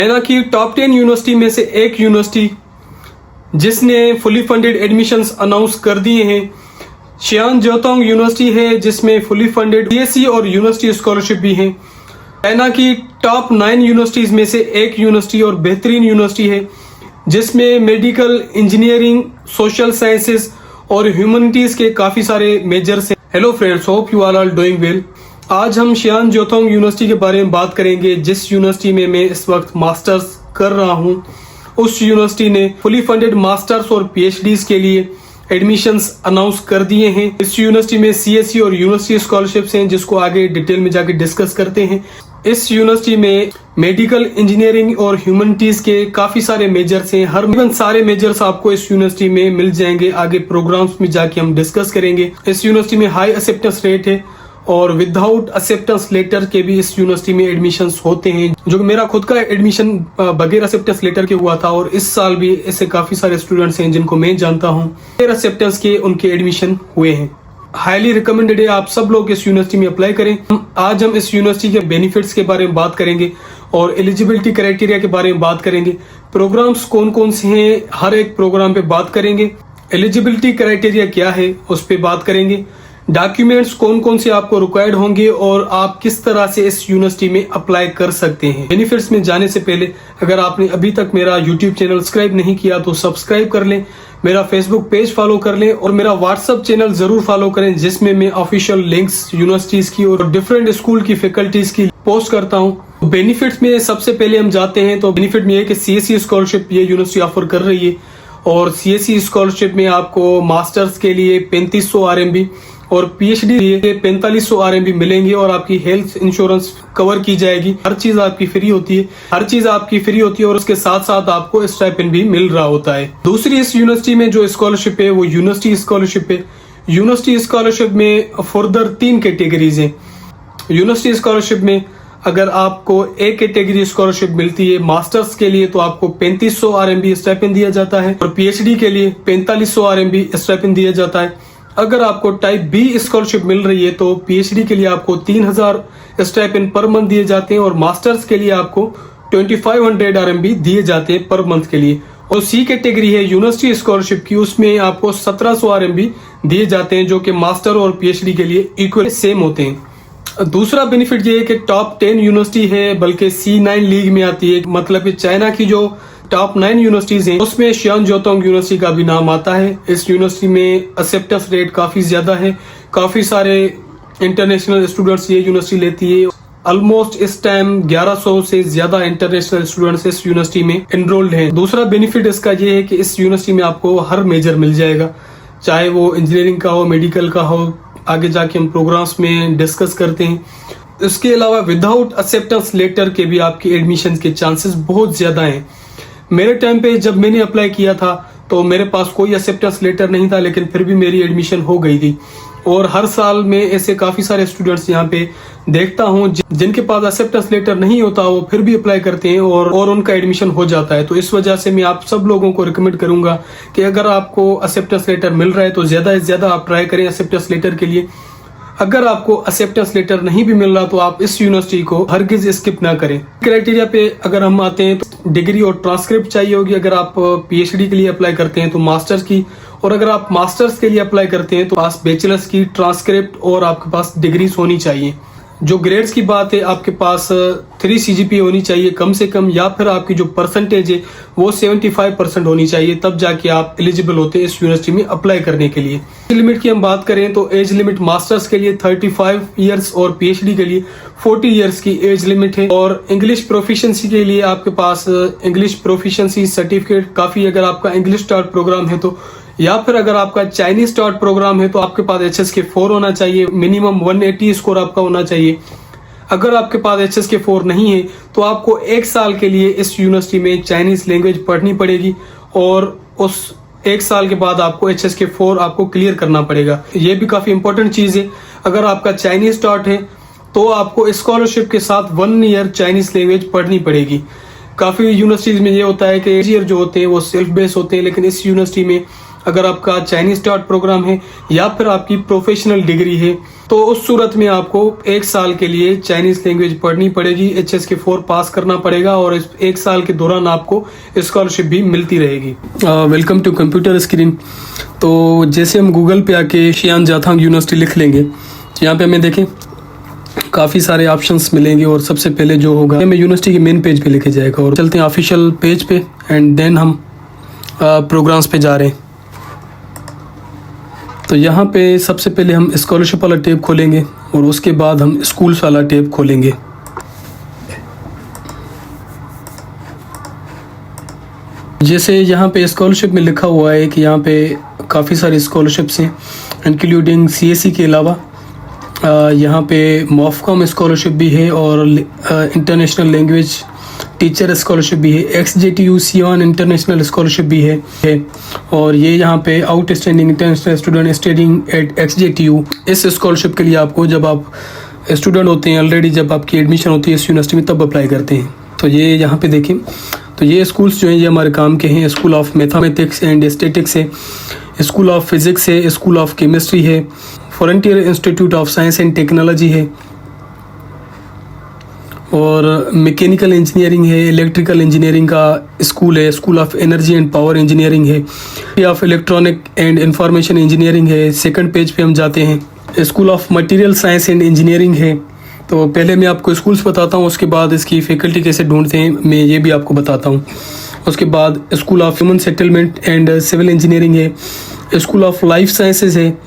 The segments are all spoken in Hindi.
चाइना की टॉप 10 यूनिवर्सिटी में से एक यूनिवर्सिटी जिसने फुली फंडेड एडमिशंस अनाउंस कर दिए हैं शियान ज्योतोंग यूनिवर्सिटी है, जिसमें फुली फंडेड बीएससी और यूनिवर्सिटी स्कॉलरशिप भी है। चाइना की टॉप 9 यूनिवर्सिटीज में से एक यूनिवर्सिटी और बेहतरीन यूनिवर्सिटी है जिसमें मेडिकल, इंजीनियरिंग, सोशल साइंसेज और ह्यूमैनिटीज के काफी सारे मेजर्स हैं। Hello friends, hope you are doing well. आज हम शियान ज्योतोंग यूनिवर्सिटी के बारे में बात करेंगे, जिस यूनिवर्सिटी में मैं इस वक्त मास्टर्स कर रहा हूं। उस यूनिवर्सिटी ने फुली फंडेड मास्टर्स और पीएचडीज के लिए एडमिशंस अनाउंस कर दिए हैं। इस यूनिवर्सिटी में सीएससी और यूनिवर्सिटी स्कॉलरशिप्स हैं, जिसको आगे डिटेल में जाके डिस्कस करते हैं। इस यूनिवर्सिटी में मेडिकल, इंजीनियरिंग और ह्यूमैनिटीज के काफी सारे मेजर्स हैं। हर सारे मेजर्स आपको इस यूनिवर्सिटी में मिल जाएंगे। आगे प्रोग्राम्स में जाके हम डिस्कस करेंगे। इस यूनिवर्सिटी में हाई एक्सेप्टेंस रेट है और विदाउट एक्सेप्टेंस लेटर के भी इस यूनिवर्सिटी में एडमिशंस होते हैं, जो मेरा खुद का एडमिशन बगैर एक्सेप्टेंस लेटर के हुआ था और इस साल भी ऐसे काफी सारे स्टूडेंट्स हैं जिनको मैं जानता हूं बगैर एक्सेप्टेंस के उनके एडमिशन हुए हैं। हाईली रिकमेंडेड है, आप सब लोग इस यूनिवर्सिटी में अप्लाई करें। आज हम इस यूनिवर्सिटी के बेनिफिट्स के बारे में बात करेंगे और एलिजिबिलिटी क्राइटेरिया के बारे में बात करेंगे। प्रोग्राम्स कौन कौन से हैं, हर एक प्रोग्राम पे बात करेंगे। एलिजिबिलिटी क्राइटेरिया क्या है उस पर बात करेंगे। डॉक्यूमेंट्स कौन कौन से आपको रिक्वायर्ड होंगे और आप किस तरह से इस यूनिवर्सिटी में अप्लाई कर सकते हैं। बेनिफिट्स में जाने से पहले अगर आपने अभी तक मेरा यूट्यूब चैनल सब्सक्राइब नहीं किया तो सब्सक्राइब कर लें, मेरा फेसबुक पेज फॉलो कर लें और मेरा व्हाट्सएप चैनल जरूर फॉलो करें, जिसमें मैं ऑफिशियल लिंक्स यूनिवर्सिटीज की और डिफरेंट स्कूल की फैकल्टीज की पोस्ट करता हूँ। बेनिफिट्स में सबसे पहले हम जाते हैं तो बेनिफिट में है कि सीएससी स्कॉलरशिप ये यूनिवर्सिटी ऑफर कर रही है और सीएससी स्कॉलरशिप में आपको मास्टर्स के लिए 3500 RMB और पीएचडी के लिए 4500 RMB मिलेंगे और आपकी हेल्थ इंश्योरेंस कवर की जाएगी। हर चीज आपकी फ्री होती है, और उसके साथ साथ आपको स्टाइपेंड भी मिल रहा होता है। दूसरी इस यूनिवर्सिटी में जो स्कॉलरशिप है वो यूनिवर्सिटी स्कॉलरशिप है। यूनिवर्सिटी स्कॉलरशिप में फर्दर 3 कैटेगरीज हैं। यूनिवर्सिटी स्कॉलरशिप में अगर आपको एक कैटेगरी स्कॉलरशिप मिलती है मास्टर्स के लिए तो आपको 3500 RMB स्टाइपेंड दिया जाता है और पीएचडी के लिए 4500 RMB स्टाइपेंड दिया जाता है। अगर आपको टाइप बी स्कॉलरशिप मिल रही है तो पीएचडी के लिए आपको 3000 स्टाइपेंड पर मंथ दिए जाते हैं और मास्टर्स के लिए आपको 2500 RMB दिए जाते हैं पर मंथ के लिए। और सी कैटेगरी है यूनिवर्सिटी स्कॉलरशिप की, उसमें आपको 1700 RMB दिए जाते हैं, जो कि मास्टर और पीएचडी के लिए इक्वल सेम होते हैं। दूसरा बेनिफिट ये है कि टॉप 10 यूनिवर्सिटी है, बल्कि C9 लीग में आती है। मतलब कि चाइना की जो टॉप 9 यूनिवर्सिटीज हैं उसमें शियान ज्योतोंग यूनिवर्सिटी का भी नाम आता है। इस यूनिवर्सिटी में एक्सेप्टेंस रेट काफी ज्यादा है, काफी सारे इंटरनेशनल स्टूडेंट्स ये यूनिवर्सिटी लेती है। ऑलमोस्ट इस टाइम 1100 से ज्यादा इंटरनेशनल स्टूडेंट्स इस यूनिवर्सिटी में एनरोल्ड हैं। दूसरा बेनिफिट इसका ये है कि इस यूनिवर्सिटी में आपको हर मेजर मिल जाएगा, चाहे वो इंजीनियरिंग का हो, मेडिकल का हो। आगे जाके हम प्रोग्राम्स में डिस्कस करते हैं। इसके अलावा विदाउट एक्सेप्टेंस लेटर के भी आपके एडमिशन के चांसेस बहुत ज्यादा हैं। मेरे टाइम पे जब मैंने अप्लाई किया था तो मेरे पास कोई एक्सेप्टेंस लेटर नहीं था, लेकिन फिर भी मेरी एडमिशन हो गई थी। और हर साल में ऐसे काफी सारे स्टूडेंट्स यहाँ पे देखता हूँ जिनके पास एक्सेप्टेंस लेटर नहीं होता, वो फिर भी अप्लाई करते हैं और उनका एडमिशन हो जाता है। तो इस वजह से मैं आप सब लोगों को रिकमेंड करूंगा कि अगर आपको एक्सेप्टेंस लेटर मिल रहा है तो ज्यादा से ज्यादा आप ट्राई करें एक्सेप्टेंस लेटर के लिए। अगर आपको एक्सेप्टेंस लेटर नहीं भी मिल रहा तो आप इस यूनिवर्सिटी को हरगिज स्किप ना करें। क्राइटेरिया पे अगर हम आते हैं तो डिग्री और ट्रांसक्रिप्ट चाहिए होगी अगर आप पीएचडी के लिए अप्लाई करते हैं तो मास्टर्स की, और अगर आप मास्टर्स के लिए अप्लाई करते हैं तो पास बैचलर्स की ट्रांसक्रिप्ट और आपके पास डिग्रीज होनी चाहिए। जो ग्रेड्स की बात है, आपके पास 3 CGPA होनी चाहिए कम से कम, या फिर आपकी जो परसेंटेज है वो 75% होनी चाहिए, तब जाके आप एलिजिबल होते हैं इस यूनिवर्सिटी में अप्लाई करने के लिए। एज लिमिट की हम बात करें तो एज लिमिट मास्टर्स के लिए 35 ईयर्स और पीएचडी के लिए 40 ईयर्स की एज लिमिट है। और इंग्लिश प्रोफिशिएंसी के लिए आपके पास इंग्लिश प्रोफिशिएंसी सर्टिफिकेट काफी, अगर आपका इंग्लिश स्टार्ट प्रोग्राम है तो, या फिर अगर आपका चाइनीज स्टार्ट प्रोग्राम है तो आपके पास HSK 4 होना चाहिए। मिनिमम 180 स्कोर आपका होना चाहिए। अगर आपके पास HSK 4 नहीं है तो आपको 1 साल के लिए इस यूनिवर्सिटी में चाइनीज लैंग्वेज पढ़नी पड़ेगी और उस 1 साल के बाद आपको HSK 4 आपको क्लियर करना पड़ेगा। ये भी काफी इंपॉर्टेंट चीज है। अगर आपका चाइनीज स्टार्ट है तो आपको स्कॉलरशिप के साथ 1 ईयर चाइनीज लैंग्वेज पढ़नी पड़ेगी। काफी यूनिवर्सिटीज में ये होता है कि ईयर जो होते हैं वो सेल्फ बेस्ड होते हैं, लेकिन इस यूनिवर्सिटी में अगर आपका चाइनीज स्टार्ट प्रोग्राम है या फिर आपकी प्रोफेशनल डिग्री है, तो उस सूरत में आपको 1 साल के लिए चाइनीज लैंग्वेज पढ़नी पड़ेगी, HSK4 पास करना पड़ेगा और इस 1 साल के दौरान आपको स्कॉलरशिप भी मिलती रहेगी। Welcome to computer screen. तो जैसे हम गूगल पे आके शियान जाथांग यूनिवर्सिटी लिख लेंगे, तो यहाँ पे हमें देखें काफ़ी सारे ऑप्शंस मिलेंगे और सबसे पहले जो होगा हमें यूनिवर्सिटी के मेन पेज पे लेके जाएगा। और चलते हैं ऑफिशियल पेज पे एंड देन हम प्रोग्राम्स पे जा रहे हैं। तो यहाँ पे सबसे पहले हम स्कॉलरशिप वाला टैब खोलेंगे और उसके बाद हम स्कूल्स वाला टैब खोलेंगे। जैसे यहाँ पे स्कॉलरशिप में लिखा हुआ है कि यहाँ पे काफ़ी सारी स्कॉलरशिप्स हैं इंक्लूडिंग CSE के अलावा यहाँ पे मॉफकॉम स्कॉलरशिप भी है और इंटरनेशनल लैंग्वेज टीचर स्कॉलरशिप भी है, XJTU सियोन इंटरनेशनल स्कॉलरशिप भी है और ये यहाँ पे outstanding international student studying at XJTU। इस स्कॉलरशिप के लिए आपको जब आप स्टूडेंट होते हैं ऑलरेडी, जब आपकी एडमिशन होती है इस यूनिवर्सिटी में, तब अप्लाई करते हैं। तो ये यहाँ पे देखें, तो ये स्कूल्स जो हैं ये हमारे काम के हैं। School of mathematics and statics है, स्कूल ऑफ फिजिक्स है, स्कूल ऑफ केमिस्ट्री है, frontier institute of science and technology है और मैकेनिकल इंजीनियरिंग है, इलेक्ट्रिकल इंजीनियरिंग का स्कूल है, school of energy and power engineering है, of electronic and information engineering है। सेकंड पेज पे हम जाते हैं, school of material science and engineering है। तो पहले मैं आपको स्कूल्स बताता हूँ, उसके बाद इसकी फैकल्टी कैसे ढूंढते हैं मैं ये भी आपको बताता हूँ। उसके बाद school of human settlement and civil engineering है, स्कूल ऑफ लाइफ साइंसेज है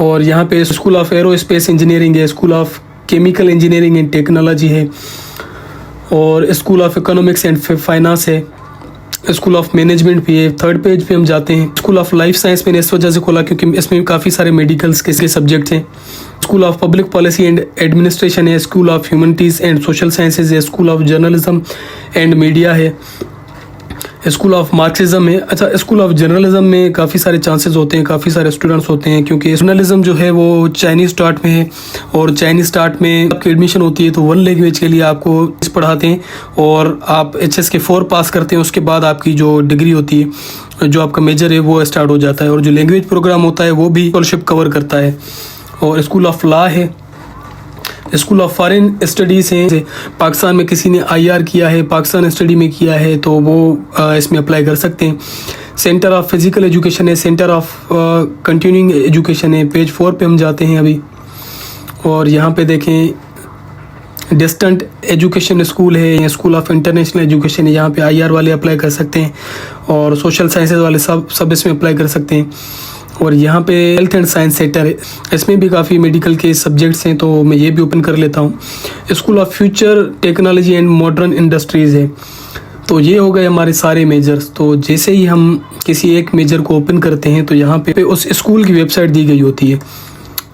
और यहाँ पे स्कूल ऑफ एरोस्पेस इंजीनियरिंग है, school of chemical engineering and technology है और school of economics and finance है, स्कूल ऑफ मैनेजमेंट भी है। थर्ड पेज पे हम जाते हैं, स्कूल ऑफ लाइफ साइंस मैंने इस वजह से खोला क्योंकि इसमें काफ़ी सारे मेडिकल्स के सब्जेक्ट्स हैं। School of public policy and administration है, school of humanities and social sciences है, school of journalism and media है, स्कूल ऑफ मार्क्सिज्म है। अच्छा, स्कूल ऑफ जर्नलिज्म में काफ़ी सारे चांसेस होते हैं, काफ़ी सारे स्टूडेंट्स होते हैं क्योंकि जर्नलिज्म जो है वो चाइनीज़ स्टार्ट में है और चाइनीज़ स्टार्ट में आपकी एडमिशन होती है तो 1 लैंग्वेज के लिए आपको पढ़ाते हैं और आप HSK4 पास करते हैं। उसके बाद आपकी जो डिग्री होती है, जो आपका मेजर है वो स्टार्ट हो जाता है और जो लैंग्वेज प्रोग्राम होता है वो भी स्कॉलरशिप कवर करता है। और स्कूल ऑफ लॉ है, स्कूल ऑफ फॉरेन स्टडीज़ हैं, पाकिस्तान में किसी ने IR किया है, पाकिस्तान स्टडी में किया है तो वो इसमें अप्लाई कर सकते हैं। सेंटर ऑफ फिज़िकल एजुकेशन है, सेंटर ऑफ कंटिन्यूइंग एजुकेशन है। पेज 4 पे हम जाते हैं अभी और यहाँ पे देखें डिस्टेंट एजुकेशन स्कूल है, स्कूल ऑफ इंटरनेशनल एजुकेशन है, यहाँ पे IR वाले अप्लाई कर सकते हैं और सोशल साइंसेज वाले सब इसमें अप्लाई कर सकते हैं। और यहाँ पे हेल्थ एंड साइंस सेंटर है, इसमें भी काफ़ी मेडिकल के सब्जेक्ट्स हैं तो मैं ये भी ओपन कर लेता हूँ। School of future technology and modern industries है। तो ये हो गए हमारे सारे मेजर्स। तो जैसे ही हम किसी एक मेजर को ओपन करते हैं तो यहाँ पे उस स्कूल की वेबसाइट दी गई होती है,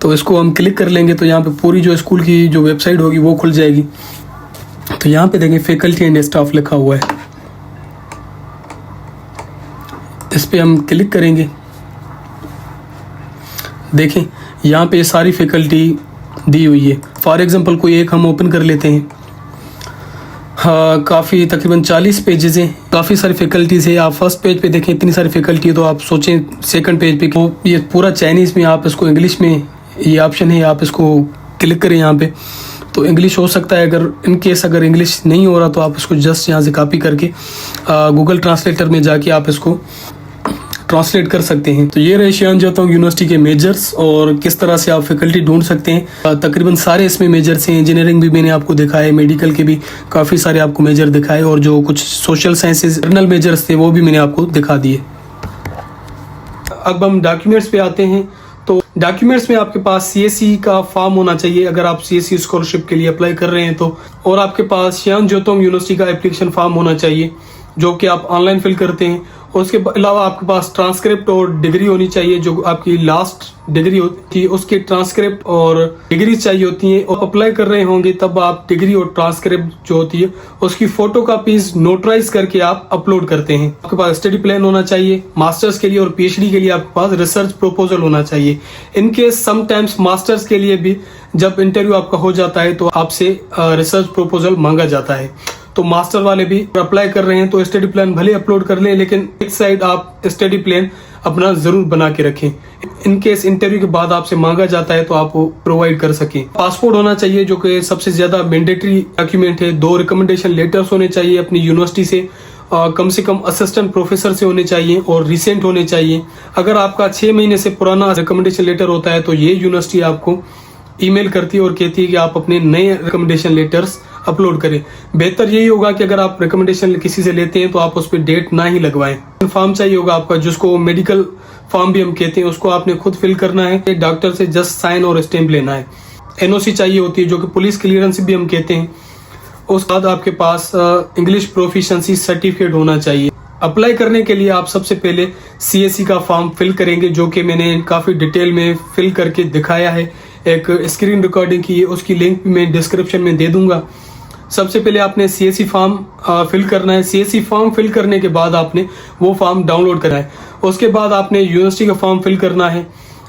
तो इसको हम क्लिक कर लेंगे तो यहाँ पे पूरी जो स्कूल की जो वेबसाइट होगी वो खुल जाएगी। तो यहाँ पे देखें फैकल्टी एंड स्टाफ लिखा हुआ है, इस पर हम क्लिक करेंगे। देखें यहाँ पे सारी फैकल्टी दी हुई है। फॉर एग्जांपल कोई एक हम ओपन कर लेते हैं, हाँ काफ़ी तकरीबन 40 पेजेस हैं, काफ़ी सारी फैकल्टीज़ है। आप फर्स्ट पेज पे देखें इतनी सारी फैकल्टी है तो आप सोचें सेकंड पेज पे तो ये पूरा चाइनीज़ में, आप इसको इंग्लिश में ये ऑप्शन है, आप इसको क्लिक करें यहाँ पे तो इंग्लिश हो सकता है। अगर इन केस अगर इंग्लिश नहीं हो रहा तो आप इसको जस्ट यहाँ से कॉपी करके गूगल ट्रांसलेटर में जाके आप इसको ट्रांसलेट कर सकते हैं। तो ये रहे शियान जाथांग यूनिवर्सिटी के मेजर्स और किस तरह से आप फैकल्टी ढूंढ सकते हैं। तकरीबन सारे इसमें मेजर्स हैं, इंजीनियरिंग भी मैंने आपको दिखाए, मेडिकल के भी काफ़ी सारे आपको मेजर दिखाए और जो कुछ सोशल साइंसेज जर्नल मेजर्स थे वो भी मैंने आपको दिखा दिए। अब हम डॉक्यूमेंट्स पे आते हैं। तो डॉक्यूमेंट्स में आपके पास CSE का फॉर्म होना चाहिए अगर आप CSE स्कॉलरशिप के लिए अप्लाई कर रहे हैं तो, और आपके पास शियान जाथांग यूनिवर्सिटी का एप्लीकेशन फॉर्म होना चाहिए जो कि आप ऑनलाइन फिल करते हैं। और उसके अलावा आपके पास ट्रांसक्रिप्ट और डिग्री होनी चाहिए, जो आपकी लास्ट डिग्री होती है उसके ट्रांसक्रिप्ट और डिग्री चाहिए होती है। और अप्लाई कर रहे होंगे तब आप डिग्री और ट्रांसक्रिप्ट जो होती है उसकी फोटो कॉपीज नोटराइज करके आप अपलोड करते हैं। आपके पास स्टडी प्लान होना चाहिए मास्टर्स के लिए, और PhD के लिए आपके पास रिसर्च प्रपोजल होना चाहिए। इनकेस समटाइम्स मास्टर्स के लिए भी जब इंटरव्यू आपका हो जाता है तो आपसे रिसर्च प्रपोजल मांगा जाता है। तो मास्टर वाले भी अप्लाई कर रहे हैं तो स्टडी प्लान भले अपलोड कर लें, लेकिन एक साइड आप स्टडी प्लान अपना जरूर बना के रखें। इन केस इंटरव्यू के बाद आपसे मांगा जाता है तो आप वो प्रोवाइड कर सकें। पासपोर्ट होना चाहिए जो कि सबसे ज्यादा मैंडेटरी डॉक्यूमेंट है। 2 रिकमेंडेशन लेटर्स होने चाहिए अपनी यूनिवर्सिटी से, कम से कम असिस्टेंट प्रोफेसर से होने चाहिए और रिसेंट होने चाहिए। अगर आपका 6 महीने से पुराना रिकमेंडेशन लेटर होता है तो ये यूनिवर्सिटी आपको ईमेल करती है और कहती है कि आप अपने नए रिकमेंडेशन लेटर्स अपलोड करें। बेहतर यही होगा कि अगर आप रिकमेंडेशन किसी से लेते हैं तो आप उस पर डेट ना ही लगवाएं। फॉर्म चाहिए होगा आपका, जिसको मेडिकल फॉर्म भी हम कहते हैं, उसको आपने खुद फिल करना है। डॉक्टर से जस्ट साइन और स्टैंप लेना है। एनओसी चाहिए होती है जो कि पुलिस क्लियरेंस भी हम कहते हैं। उसके बाद आपके पास इंग्लिश प्रोफिशिएंसी सर्टिफिकेट होना चाहिए। अप्लाई करने के लिए आप सबसे पहले सीएससी का फॉर्म फिल करेंगे, जो कि मैंने काफी डिटेल में फिल करके दिखाया है। एक स्क्रीन रिकॉर्डिंग की, उसकी लिंक भी मैं डिस्क्रिप्शन में दे दूंगा। सबसे पहले आपने सीएससी फॉर्म फिल करना है। सीएससी फॉर्म फिल करने के बाद आपने वो फॉर्म डाउनलोड करना है। उसके बाद आपने यूनिवर्सिटी का फॉर्म फिल करना है,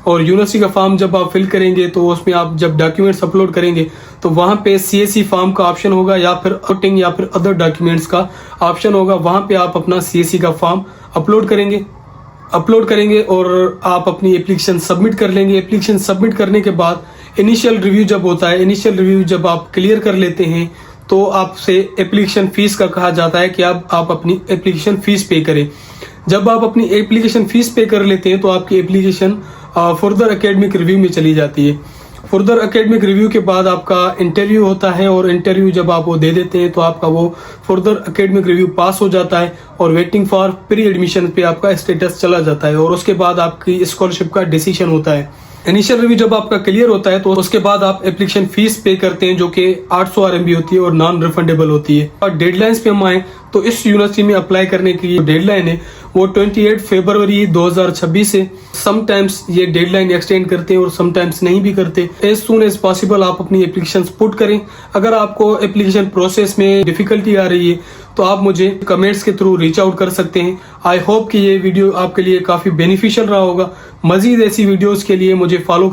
और यूनिवर्सिटी का फॉर्म जब आप फिल करेंगे तो उसमें आप जब डॉक्यूमेंट्स अपलोड करेंगे तो वहां पे सीएससी फॉर्म का ऑप्शन होगा, या फिर आउटिंग या फिर अदर डॉक्यूमेंट्स का ऑप्शन होगा। वहां पे आप अपना सीएससी का फॉर्म अपलोड करेंगे और आप अपनी एप्लीकेशन सबमिट कर लेंगे। एप्लीकेशन सबमिट करने के बाद इनिशियल रिव्यू जब होता है, इनिशियल रिव्यू जब आप क्लियर कर लेते हैं तो आपसे एप्लीकेशन फीस का कहा जाता है कि आप अपनी एप्लीकेशन फीस पे करें। जब आप अपनी एप्लीकेशन फीस पे कर लेते हैं तो आपकी एप्लीकेशन फर्दर एकेडमिक रिव्यू में चली जाती है। फर्दर एकेडमिक रिव्यू के बाद आपका इंटरव्यू होता है, और इंटरव्यू जब आप वो दे देते हैं तो आपका वो फर्दर एकेडमिक रिव्यू पास हो जाता है और वेटिंग फॉर प्री एडमिशन पे आपका स्टेटस चला जाता है, और उसके बाद आपकी स्कॉलरशिप का डिसीजन होता है। इनिशियल रिव्यू जब आपका क्लियर होता है तो उसके बाद आप एप्लीकेशन फीस पे करते हैं, जो कि 800 RMB होती है और नॉन रिफंडेबल होती है। और डेडलाइंस पे हम आए तो इस यूनिवर्सिटी में अप्लाई करने की डेडलाइन है वो 28 फरवरी 2026 है। समटाइम्स ये डेडलाइन एक्सटेंड करते हैं और समटाइम्स नहीं भी करते। एज सून एज पॉसिबल आप अपनी एप्लीकेशन पुट करें। अगर आपको एप्लीकेशन प्रोसेस में डिफिकल्टी आ रही है तो आप मुझे कमेंट्स के थ्रू रीच आउट कर सकते हैं। आई होप कि ये वीडियो आपके लिए काफी बेनिफिशियल रहा होगा। मजीद ऐसी वीडियोस के लिए मुझे फॉलो कर